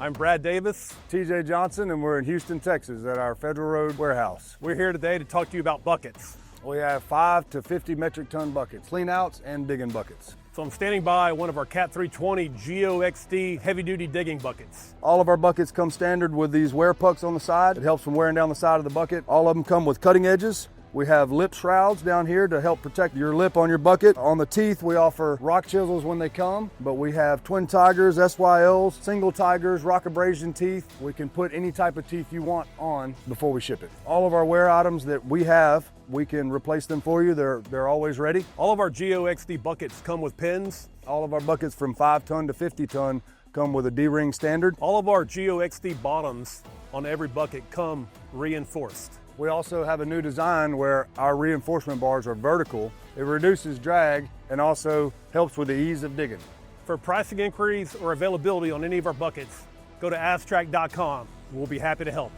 I'm Brad Davis. TJ Johnson, and we're in Houston, Texas at our Federal Road warehouse. We're here today to talk to you about buckets. We have 5 to 50 metric ton buckets, clean outs and digging buckets. So I'm standing by one of our Cat 320 GeoXD heavy duty digging buckets. All of our buckets come standard with these wear pucks on the side. It helps from wearing down the side of the bucket. All of them come with cutting edges. We have lip shrouds down here to help protect your lip on your bucket. On the teeth, we offer rock chisels when they come, but we have twin tigers, SYLs, single tigers, rock abrasion teeth. We can put any type of teeth you want on before we ship it. All of our wear items that we have, we can replace them for you. They're always ready. All of our GeoXD buckets come with pins. All of our buckets from 5 ton to 50 ton come with a D-ring standard. All of our GeoXD bottoms on every bucket come reinforced. We also have a new design where our reinforcement bars are vertical. It reduces drag and also helps with the ease of digging. For pricing inquiries or availability on any of our buckets, go to astrak.com. We'll be happy to help.